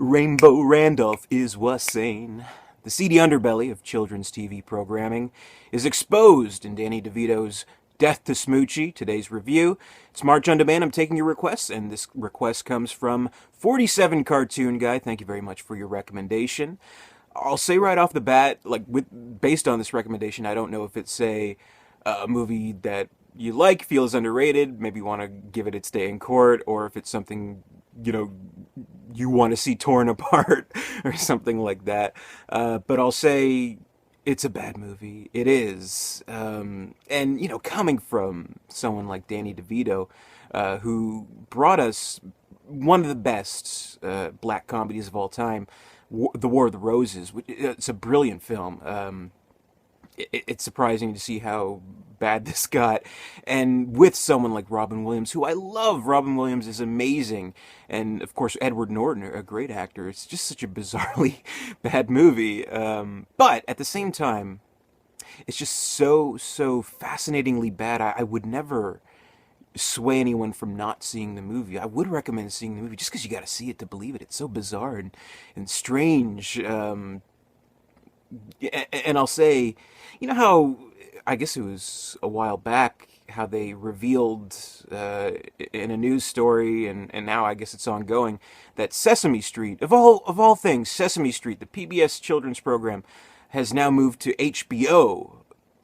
Rainbow Randolph is wassane. The seedy underbelly of children's TV programming is exposed in Danny DeVito's Death to Smoochy, today's review. It's March on Demand. I'm taking your requests, and this request comes from 47 Cartoon Guy. Thank you very much for your recommendation. I'll say right off the bat, based on this recommendation, I don't know if it's a movie that you like, feels underrated, maybe want to give it its day in court, or if it's something you know you want to see torn apart or something like that. But I'll say it's a bad movie. It is, and coming from someone like Danny DeVito, who brought us one of the best black comedies of all time, The War of the Roses. It's a brilliant film. It's surprising to see how bad this got, and with someone like Robin Williams, who I love. Robin Williams is amazing, and of course Edward Norton, a great actor. It's just such a bizarrely bad movie, but at the same time, it's just so fascinatingly bad. I would never sway anyone from not seeing the movie. I would recommend seeing the movie just because you got to see it to believe it. It's so bizarre and strange. And I'll say, how, I guess it was a while back, how they revealed in a news story, and now I guess it's ongoing, that Sesame Street, of all things, Sesame Street, the PBS children's program, has now moved to HBO,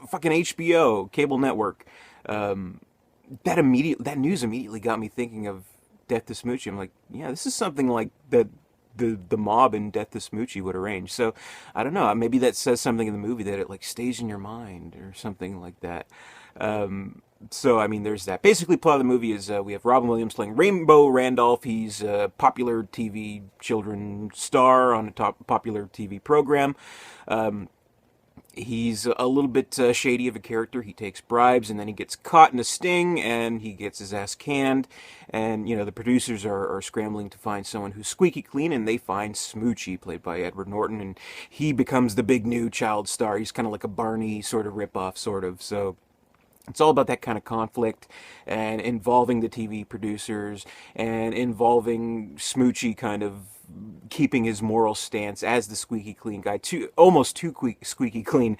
fucking HBO cable network. That news immediately got me thinking of Death to Smoochy. I'm like, yeah, this is something like that the mob in Death to Smoochy would arrange. So I don't know. Maybe that says something in the movie that it stays in your mind or something like that. So I mean, there's that. Basically, plot of the movie is we have Robin Williams playing Rainbow Randolph. He's a popular TV children star on a popular TV program. He's a little bit shady of a character. He takes bribes, and then he gets caught in a sting, and he gets his ass canned. And, the producers are scrambling to find someone who's squeaky clean, and they find Smoochy, played by Edward Norton, and he becomes the big new child star. He's kind of like a Barney sort of ripoff, sort of. So it's all about that kind of conflict and involving the TV producers and involving Smoochy kind of keeping his moral stance as the squeaky clean guy, almost too squeaky clean,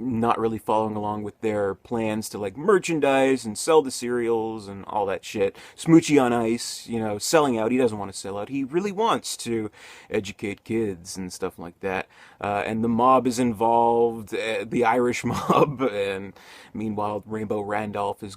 not really following along with their plans to merchandise and sell the cereals and all that shit. Smoochy on ice, selling out. He doesn't want to sell out. He really wants to educate kids and stuff like that. And the mob is involved, the Irish mob, and meanwhile Rainbow Randolph is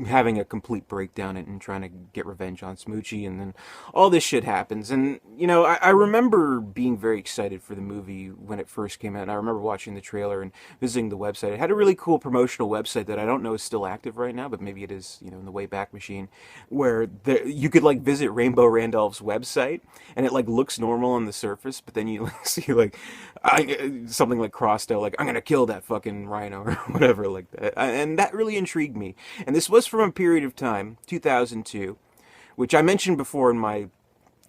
having a complete breakdown and trying to get revenge on Smoochy, and then all this shit happens. And I remember being very excited for the movie when it first came out, and I remember watching the trailer and visiting the website. It had a really cool promotional website that I don't know is still active right now, but maybe it is, in the Wayback Machine, where you could visit Rainbow Randolph's website, and it looks normal on the surface, but then you see something crossed out, I'm gonna kill that fucking rhino or whatever like that, and that really intrigued me. And this was from a period of time, 2002, which I mentioned before in my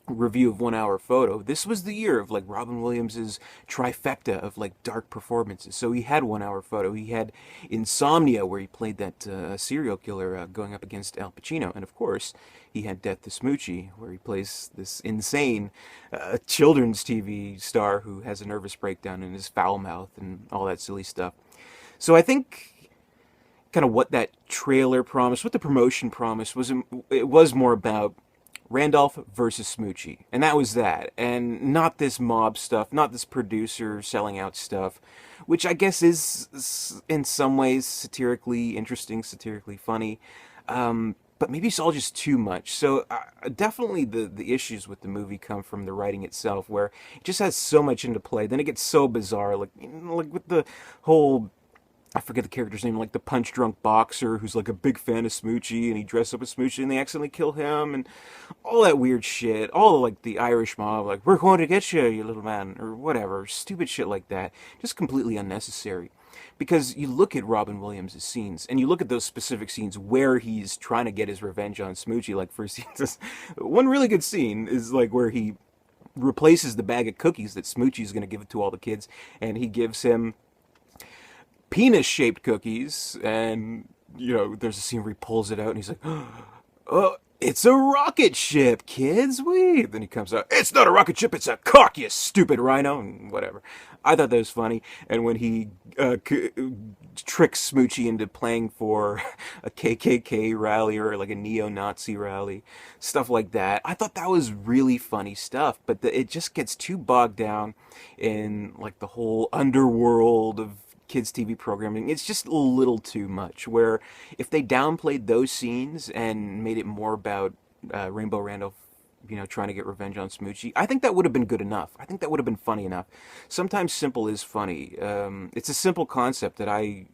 review of 1 Hour Photo. This was the year of Robin Williams's trifecta of dark performances. So he had 1 Hour Photo, he had Insomnia, where he played that serial killer going up against Al Pacino, and of course he had Death to Smoochy, where he plays this insane children's TV star who has a nervous breakdown and is foul mouthed and all that silly stuff. So I think kind of what that trailer promised, what the promotion promised, it was more about Randolph versus Smoochy, and that was that, and not this mob stuff, not this producer selling out stuff, which I guess is in some ways satirically interesting, satirically funny, but maybe it's all just too much. So definitely the issues with the movie come from the writing itself, where it just has so much into play, then it gets so bizarre, like with the whole, I forget the character's name, the punch-drunk boxer who's a big fan of Smoochy, and he dresses up as Smoochy and they accidentally kill him, and all that weird shit. All the Irish mob, we're going to get you, you little man, or whatever. Stupid shit like that. Just completely unnecessary. Because you look at Robin Williams' scenes, and you look at those specific scenes where he's trying to get his revenge on Smoochy, for instance, one really good scene is where he replaces the bag of cookies that Smoochy's going to give to all the kids, and he gives him penis-shaped cookies, and, there's a scene where he pulls it out, and he's like, oh, it's a rocket ship, kids. Wee. Then he comes out, it's not a rocket ship, it's a cock, you stupid rhino, and whatever. I thought that was funny. And when he tricks Smoochy into playing for a KKK rally or like a neo-Nazi rally, stuff like that, I thought that was really funny stuff. But it just gets too bogged down in like the whole underworld of kids TV programming. It's just a little too much, where if they downplayed those scenes and made it more about Rainbow Randolph, trying to get revenge on Smoochy, I think that would have been good enough. I think that would have been funny enough. Sometimes simple is funny. It's a simple concept that I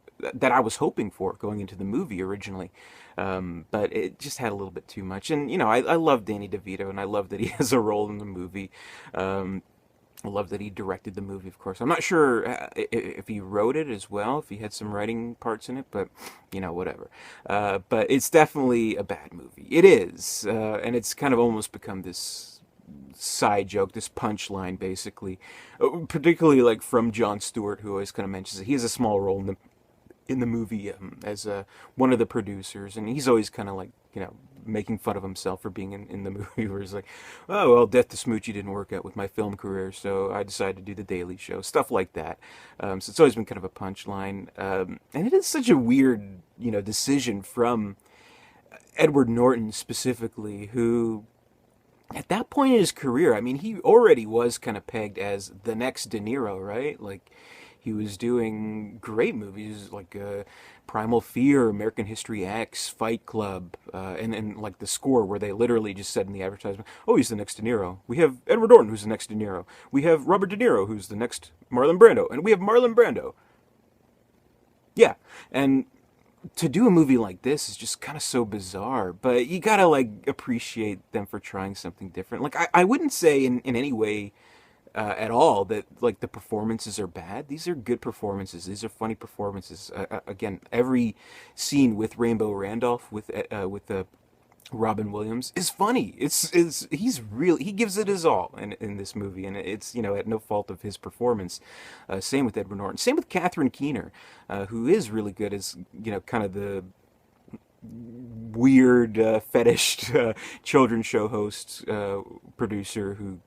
was hoping for going into the movie originally, but it just had a little bit too much. And I love Danny DeVito, and I love that he has a role in the movie. I love that he directed the movie, of course. I'm not sure if he wrote it as well, if he had some writing parts in it, but, whatever. But it's definitely a bad movie. It is. And it's kind of almost become this side joke, this punchline, basically. Particularly, like, from Jon Stewart, who always kind of mentions it. He has a small role in the movie as one of the producers, and he's always kind of like, making fun of himself for being in the movie, where he's like, oh, well, Death to Smoochy didn't work out with my film career, so I decided to do The Daily Show, stuff like that. So it's always been kind of a punchline. And it is such a weird, decision from Edward Norton specifically, who at that point in his career, I mean, he already was kind of pegged as the next De Niro, right? Like, he was doing great movies like Primal Fear, American History X, Fight Club, and like The Score, where they literally just said in the advertisement, oh, he's the next De Niro. We have Edward Norton, who's the next De Niro. We have Robert De Niro, who's the next Marlon Brando. And we have Marlon Brando. Yeah, and to do a movie like this is just kind of so bizarre, but you gotta like appreciate them for trying something different. Like I wouldn't say in any way at all that like the performances are bad. These are good performances. These are funny performances. Again, every scene with Rainbow Randolph with Robin Williams is funny. He gives it his all in this movie, and it's at no fault of his performance. Same with Edward Norton. Same with Catherine Keener, who is really good as kind of the weird fetished children's show host producer who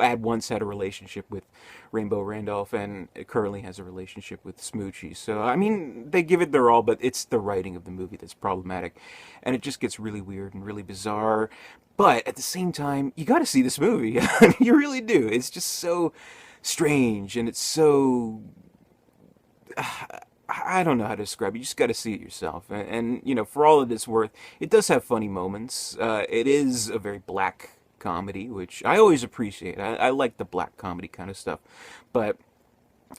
at once had a relationship with Rainbow Randolph and currently has a relationship with Smoochy. So, I mean, they give it their all, but it's the writing of the movie that's problematic. And it just gets really weird and really bizarre. But at the same time, you got to see this movie. You really do. It's just so strange, and it's so... I don't know how to describe it. You just got to see it yourself. And, for all that it's worth, it does have funny moments. It is a very black comedy, which I always appreciate. I like the black comedy kind of stuff. But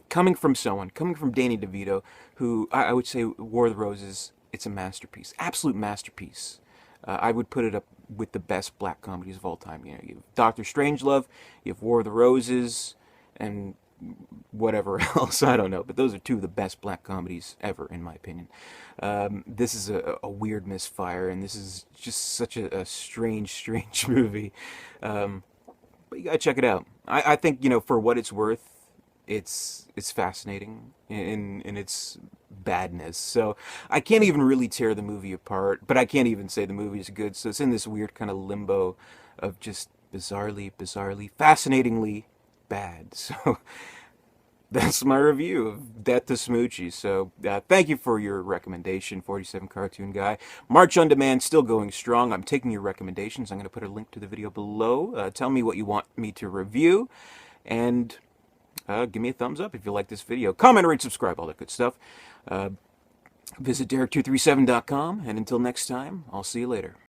coming from Danny DeVito, who I would say War of the Roses, it's a masterpiece. Absolute masterpiece. I would put it up with the best black comedies of all time. You have Doctor Strangelove, you have War of the Roses, and whatever else, I don't know. But those are two of the best black comedies ever, in my opinion. This is a weird misfire, and this is just such a strange movie. But you gotta check it out. I think, for what it's worth, it's fascinating in its badness. So I can't even really tear the movie apart, but I can't even say the movie is good. So it's in this weird kind of limbo of just bizarrely, fascinatingly bad. So that's my review of Death to Smoochy. So thank you for your recommendation, 47 Cartoon Guy. March on Demand still going strong. I'm taking your recommendations. I'm going to put a link to the video below. Tell me what you want me to review, and give me a thumbs up if you like this video. Comment, rate, subscribe, all that good stuff. Visit Derek237.com, and until next time, I'll see you later.